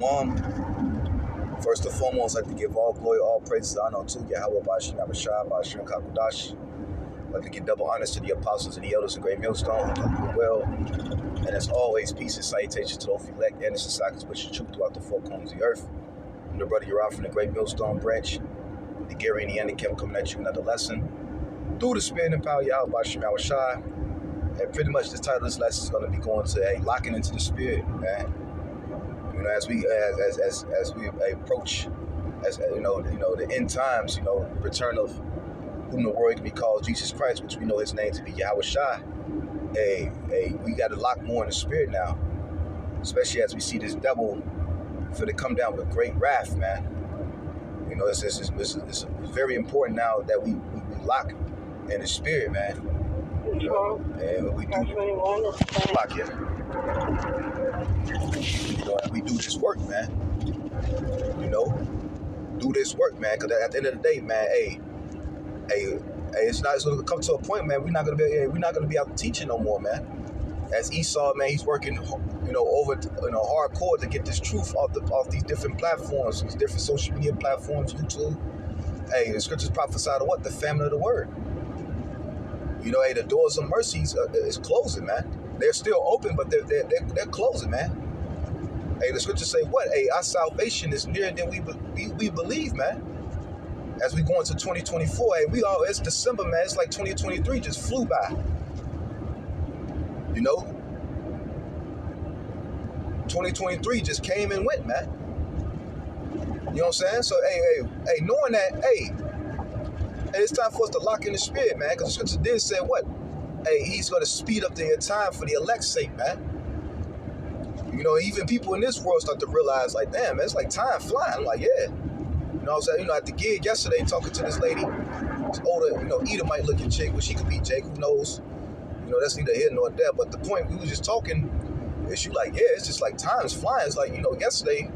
First and foremost, I'd like to give all glory, all praise, and honor to Yahweh Bashim Abishai, Bashim Kakudash. I'd like to give double honors to the apostles and the elders of Great Millstone who do well. And as always, peace and salutations to those elect and the societies which is truth throughout the four corners of the earth. I'm the brother Uriah from the Great Millstone branch, the Gary and the Anakim coming at you another lesson through the spirit and power of Yahweh Bashim Abishai. And pretty much the title of this lesson is going to be going to locking into the spirit, man. You know, as we approach, the end times, return of whom the world can be called Jesus Christ, which we know his name to be Yahweh Shai. We got to lock more in the spirit now, especially as we see this devil for to come down with great wrath, man. You know, it's very important now that we lock in the spirit, man. You know, and we do lock in. We do this work, man. Do this work, man. Because at the end of the day, man, it's going to come to a point, man. We're not going to be out teaching no more, man. As Esau, man, he's working, over, hardcore to get this truth off these different platforms, these different social media platforms, YouTube. The scriptures prophesy to what? The famine of the word. The doors of mercy is closing, man. They're still open, but they're closing, man. The scriptures say what? Our salvation is nearer than we believe, man. As we go into 2024, it's December, man. It's like 2023 just flew by. 2023 just came and went, man. You know what I'm saying? So, knowing that, it's time for us to lock in the spirit, man. Because the scripture did say what? He's going to speed up the time for the elect's sake, man. Even people in this world start to realize, like, damn, man, it's like time flying. I'm like, yeah. You know what I'm saying? At the gig yesterday, talking to this lady, this older, Edomite looking chick, but she could be Jake, who knows? That's neither here nor there. But the point, we was just talking, is she like, yeah, it's just like time's flying. It's like, yesterday,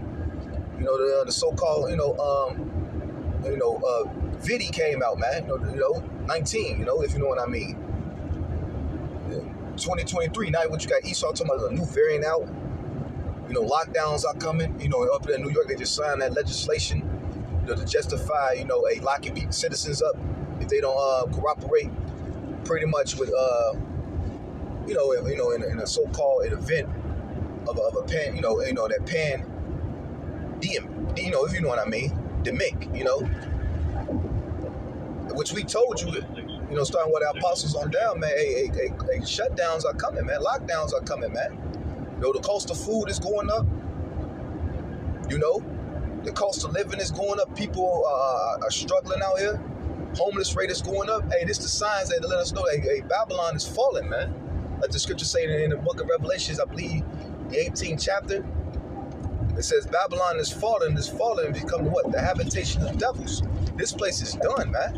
the so-called, Viddy came out, man. 19, if you know what I mean. 2023, now what you got Esau talking about a new variant out. Lockdowns are coming. Up there in New York, they just signed that legislation, to justify, locking citizens up if they don't cooperate pretty much with, in a so-called event of a pan, that pan, DM, if you know what I mean, DMIC, which we told you, starting with our apostles on down, man, shutdowns are coming, man, lockdowns are coming, man. The cost of food is going up. The cost of living is going up. People are struggling out here. Homeless rate is going up. This the signs that let us know that Babylon is falling, man. Like the scripture saying in the book of Revelations, I believe, the 18th chapter, it says Babylon is falling and become what? The habitation of devils. This place is done, man.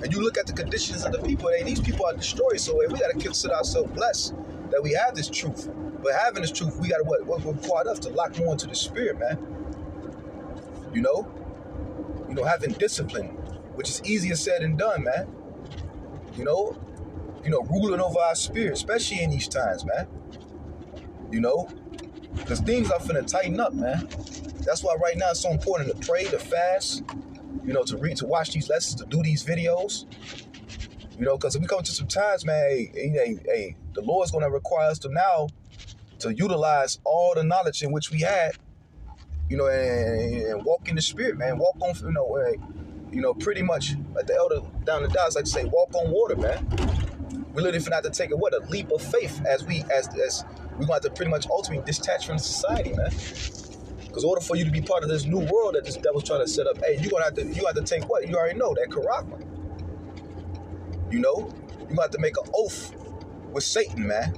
And you look at the conditions of the people, these people are destroyed. So we got to consider ourselves blessed that we have this truth. But having this truth, we got to what required us to lock more into the spirit, man. Having discipline, which is easier said than done, man. Ruling over our spirit, especially in these times, man. Because things are finna tighten up, man. That's why right now it's so important to pray, to fast, to read, to watch these lessons, to do these videos. Because if we come to some times, man, the Lord's going to require us to now to utilize all the knowledge in which we had, and walk in the spirit, man. Walk on, pretty much like the elder down the dials like to say, walk on water, man. We're literally finna have to take a leap of faith as we're going to have to pretty much ultimately detach from society, man. Because in order for you to be part of this new world that this devil's trying to set up, you're going to have to take what? You already know, that Karama. You're going to have to make an oath with Satan, man.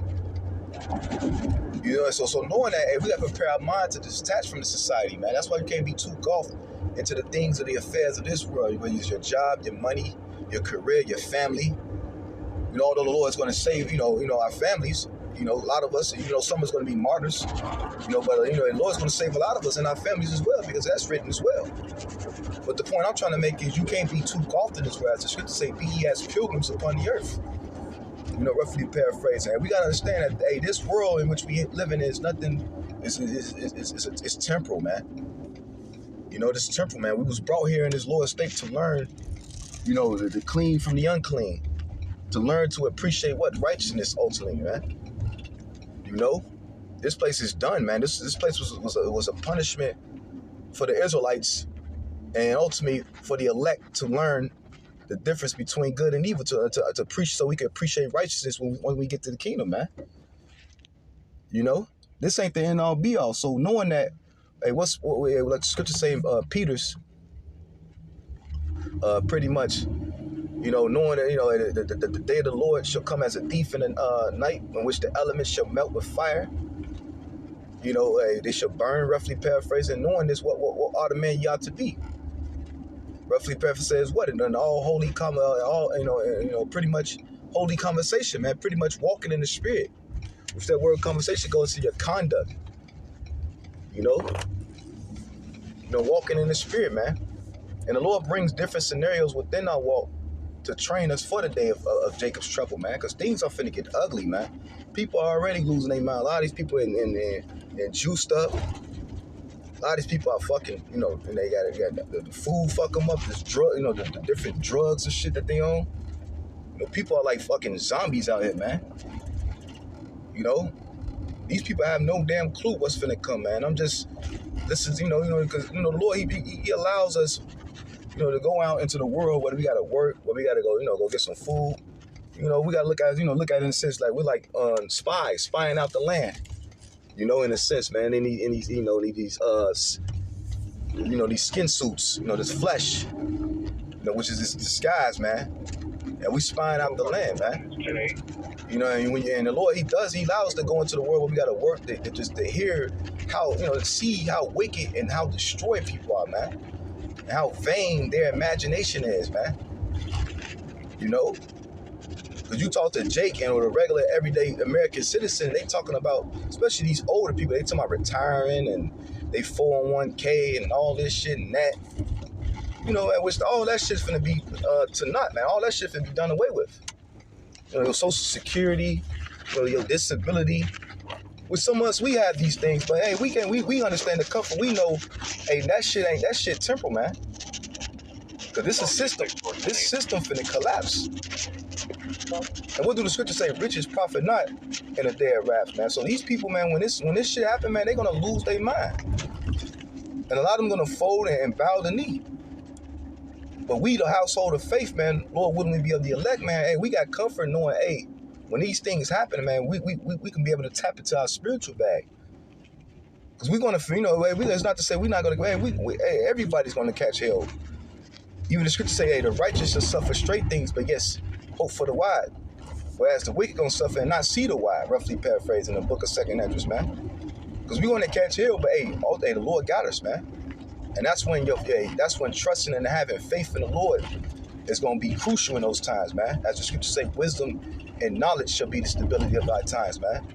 So knowing that, we got to prepare our mind to detach from the society, man. That's why you can't be too engulfed into the things of the affairs of this world. Whether it's your job, your money, your career, your family. Although the Lord is going to save, our families, a lot of us, some is going to be martyrs, but, the Lord's going to save a lot of us and our families as well, because that's written as well. But the point I'm trying to make is you can't be too engulfed in this world. As the scripture say, be ye as pilgrims upon the earth. roughly paraphrasing. And we gotta understand that, hey, this world in which we live in is nothing. It's temporal, man. This is temporal, man. We was brought here in this lower state to learn, the clean from the unclean, to learn to appreciate what righteousness ultimately, man. This place is done, man. This place was a punishment for the Israelites, and ultimately for the elect to learn the difference between good and evil, to preach, so we can appreciate righteousness when we get to the kingdom, man. This ain't the end all be all. So knowing that, hey, like the scripture say, Peter's, pretty much, knowing that, the day of the Lord shall come as a thief in the night, in which the elements shall melt with fire. They shall burn, roughly paraphrasing. Knowing this, what are the men you ought to be? Roughly paraphrasing says what? And then all holy, pretty much holy conversation, man. Pretty much walking in the spirit. Which that word conversation goes to your conduct. Walking in the spirit, man. And the Lord brings different scenarios within our walk to train us for the day of Jacob's trouble, man. Because things are finna get ugly, man. People are already losing their mind. A lot of these people in juiced up. A lot of these people are fucking, and they got the food fuck them up. This drug, the different drugs and shit that they own. People are like fucking zombies out here, man. These people have no damn clue what's finna come, man. This is, because, the Lord, he allows us, to go out into the world, whether we gotta work, whether we gotta go get some food. We gotta look at it in a sense like we're like spies, spying out the land. In a sense, man. And these skin suits, this flesh, which is this disguise, man. And we spying out the land, man. And the Lord, He allows us to go into the world where we gotta work to hear how, to see how wicked and how destroyed people are, man. And how vain their imagination is, man. Because you talk to Jake and the regular everyday American citizen, they talking about, especially these older people, they talking about retiring and they 401k and all this shit and that. At which all that shit's finna be to naught, man. All that shit finna be done away with. Your Social Security, your disability. With some of us, we have these things, but hey, we understand the comfort. We know, hey, that shit temporal, man. Cause this system finna collapse. And what do the scriptures say? Riches profit not in a day of wrath, man. So these people, man, when this shit happen, man, they're gonna lose their mind. And a lot of them gonna fold and bow the knee. But we, the household of faith, man, Lord, wouldn't we be of the elect, man? Hey, we got comfort knowing, hey, when these things happen, man, we can be able to tap into our spiritual bag. Because we're going to, it's not to say we're not going to go, hey, everybody's going to catch hell. Even the scriptures say, hey, the righteous shall suffer straight things, but yes, hope for the wide. Whereas the wicked going to suffer and not see the wide, roughly paraphrasing the book of 2nd Esdras, man. Because we're going to catch hell, but hey, all day the Lord got us, man. And that's when trusting and having faith in the Lord is going to be crucial in those times, man. As the scriptures say, wisdom and knowledge shall be the stability of our times, man.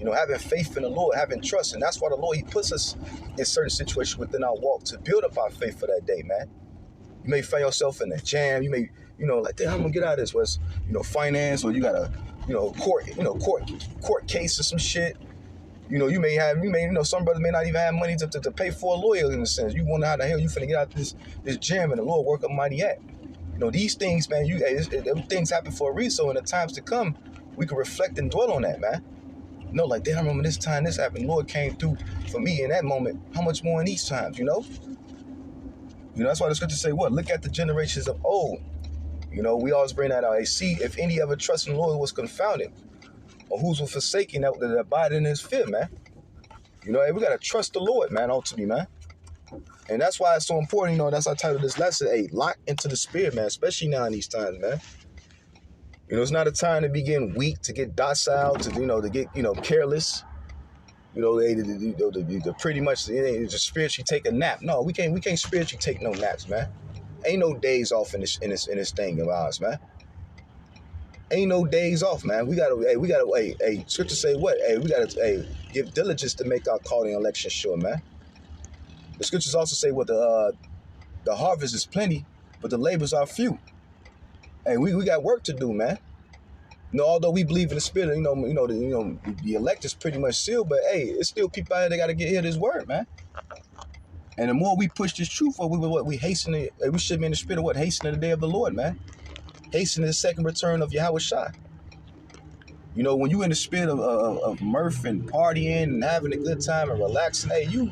Having faith in the Lord, having trust. And that's why the Lord, He puts us in certain situations within our walk to build up our faith for that day, man. You may find yourself in a jam. You may, like, damn, I'm going to get out of this. Whether it's, finance, or you got a, court case or some shit. Some brothers may not even have money to pay for a lawyer in a sense. You wonder how the hell you finna get out this jam and the Lord work a mighty act. These things, man, things happen for a reason. So in the times to come, we can reflect and dwell on that, man. Like, damn, I remember this time this happened. The Lord came through for me in that moment. How much more in these times, that's why the scriptures say, what? Look at the generations of old. We always bring that out. Hey, see, if any ever trust in the Lord was confounded, or who's forsaken that abide in His fear, man. Hey, we gotta trust the Lord, man, ultimately, man. And that's why it's so important, that's our title of this lesson, hey, lock into the spirit, man, especially now in these times, man. It's not a time to be getting weak, to get docile, to get, careless. They pretty much just spiritually take a nap. No, we can't spiritually take no naps, man. Ain't no days off in this thing of ours, man. Ain't no days off, man. We gotta, scripture say what? Hey, we gotta, give diligence to make our calling and election sure, man. The scriptures also say what the harvest is plenty, but the labors are few. Hey, we got work to do, man. Although we believe in the spirit, the elect is pretty much sealed, but hey, it's still people out here that got to get hear this word, man. And the more we push this truth, we hasten it. We should be in the spirit of hastening the day of the Lord, man. Hastening the second return of Yahweh Shai. When you in the spirit of mirth and partying and having a good time and relaxing, hey, you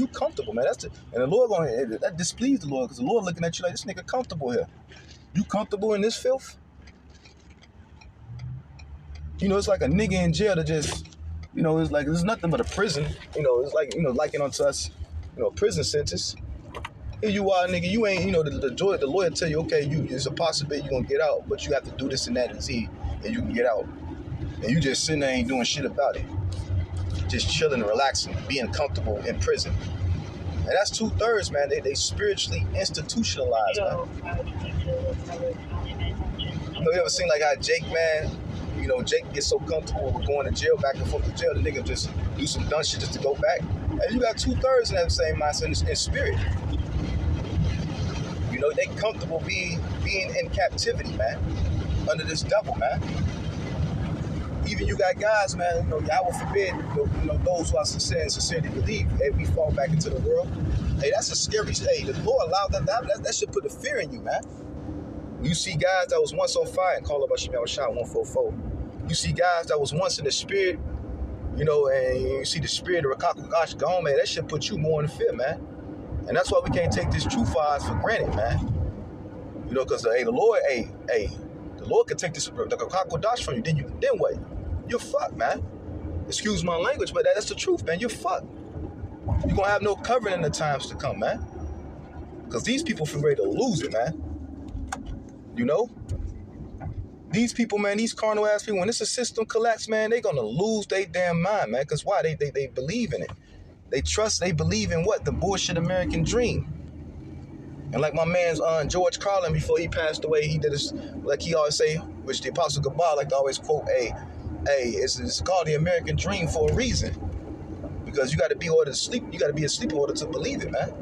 comfortable, man. And the Lord that displeased the Lord, because the Lord looking at you like, this nigga comfortable here. You comfortable in this filth? It's like a nigga in jail that just, it's like there's nothing but a prison. It's like, liken unto us, prison sentence. Here you are, nigga. You ain't, the lawyer tell you, okay, it's a possibility you're gonna get out, but you have to do this and that and Z, and you can get out. And you just sitting there ain't doing shit about it. Just chilling and relaxing, being comfortable in prison. And that's 2/3, man. They spiritually institutionalized, man. You ever seen like how Jake, man, Jake gets so comfortable with going to jail, back and forth to jail, the nigga just do some dumb shit just to go back. And you got 2/3 in that same mindset in spirit. They comfortable being in captivity, man, under this devil, man. Even you got guys, man, Yahweh forbid, those who are sincere and sincerely believe, hey, we fall back into the world. Hey, that's a scary state. The Lord allowed that should put a fear in you, man. You see guys that was once on fire, and call up Hashem Yahweh Shai 144. You see guys that was once in the spirit, and you see the spirit of Rakakugash go home, man, that should put you more in fear, man. And that's why we can't take this truth for us for granted, man. Because the Lord can take this the Rakakugash from you, then what? You're fucked, man. Excuse my language, but that's the truth, man. You're fucked. You're gonna have no covering in the times to come, man. Because these people feel ready to lose it, man. These people, man, these carnal ass people, when it's a system collapse, man, they gonna lose their damn mind, man. Because why? They believe in it. They believe in what? The bullshit American dream. And like my man's George Carlin, before he passed away, he did this, like he always say, which the Apostle Gabar like to always quote, it's called the American dream for a reason. Because you got to be ordered to sleep. You got to be asleep in order to believe it, man.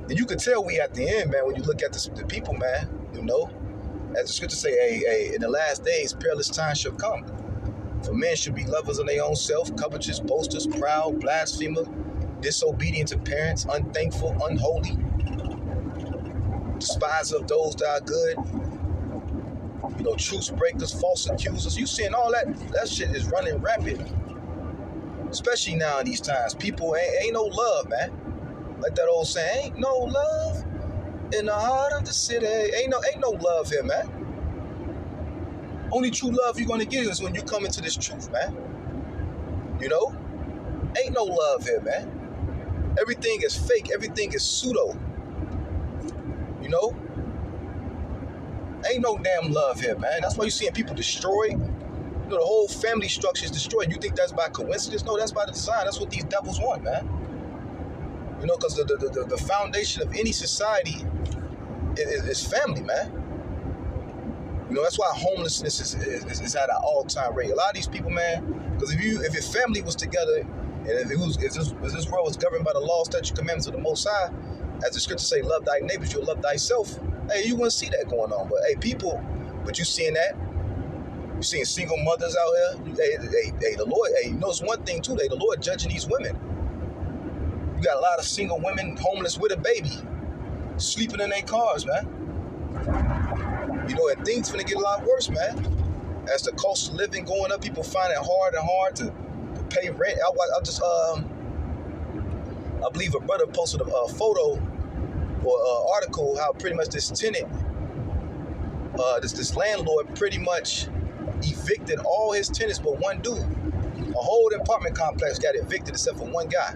And you could tell we at the end, man, when you look at the people, man. As the scripture say, in the last days, perilous times shall come. For men should be lovers of their own self, covetous, boasters, proud, blasphemer, disobedient to parents, unthankful, unholy, despiser of those that are good. Truce breakers, false accusers. You seeing all that? That shit is running rapid. Especially now in these times. People ain't no love, man. Like that old saying, ain't no love in the heart of the city. Ain't no love here, man. Only true love you're gonna get is when you come into this truth, man. Ain't no love here, man. Everything is fake. Everything is pseudo. Ain't no damn love here, man. That's why you're seeing people destroyed. The whole family structure is destroyed. You think that's by coincidence? No, that's by the design. That's what these devils want, man. Because the foundation of any society is family, man. That's why homelessness is at an all-time rate. A lot of these people, man, because if your family was together, and if this world was governed by the law, statute, commandments of the Most High, as the scriptures say, love thy neighbors, you'll love thyself. Hey, you wouldn't see that going on. But you seeing that? You seeing single mothers out here? Hey, the Lord, it's one thing too, the Lord judging these women. You got a lot of single women homeless with a baby, sleeping in their cars, man. And things finna get a lot worse, man. As the cost of living going up, people find it hard and hard to pay rent. I believe a brother posted a photo or article how pretty much this tenant, this landlord pretty much evicted all his tenants but one dude. A whole apartment complex got evicted except for one guy.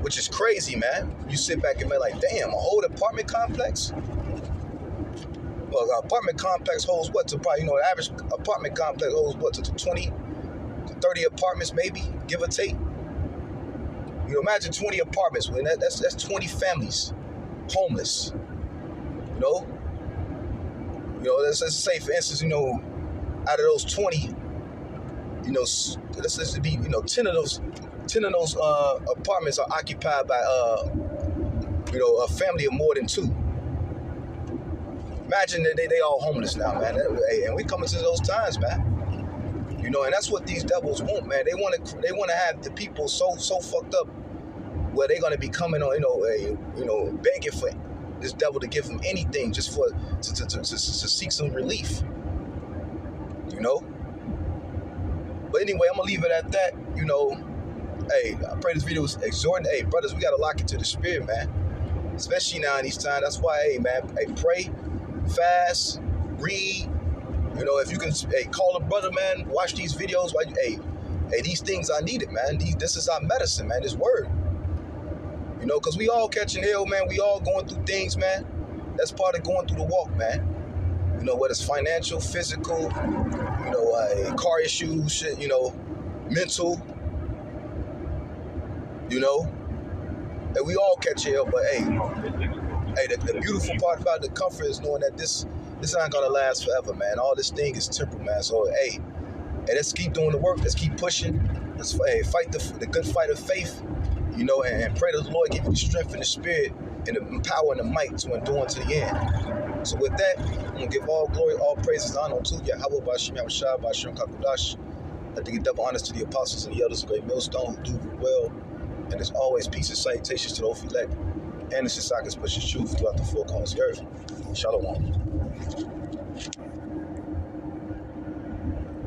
Which is crazy, man. You sit back and be like, damn, a whole apartment complex? Well, an apartment complex holds what to probably, the average apartment complex holds what to 20 to 30 apartments maybe, give or take. Imagine 20 apartments, man. That's 20 families homeless. Let's say, for instance, out of those 20, let's just be, 10 of those apartments are occupied by, a family of more than two. Imagine that they all homeless now, man. Hey, and we coming to those times, man. You know, and that's what these devils want, man. They want to have the people so fucked up where they're gonna be coming on, begging for this devil to give them anything just for to seek some relief. You know. But anyway, I'm gonna leave it at that. You know, hey, I pray this video was exhorting. Hey, brothers, we gotta lock into the spirit, man. Especially now in these times. That's why, hey, man, hey, pray, fast, read. You know, if you can, hey, call a brother, man. Watch these videos. Hey, these things I needed, man. This is our medicine, man. This word. You know, because we all catching hell, man. We all going through things, man. That's part of going through the walk, man. You know, whether it's financial, physical, you know, car issues, shit, you know, mental, you know. And we all catch hell, but hey, the beautiful part about the comfort is knowing that this ain't gonna last forever, man. All this thing is temporal, man. So hey, let's keep doing the work. Let's keep pushing. Let's fight the good fight of faith, you know, and pray to the Lord give you the strength and the spirit and the power and the might to endure to the end. So with that, I'm gonna give all glory, all praises, honor to Yahweh Bashim Yahushua Bashim Kakudash. Let to give double honors to the apostles and the elders of Great Millstone who do well. And as always, peace and salutations to the elect and the Sisakis pushes truth throughout the four corners of the earth. Shalom.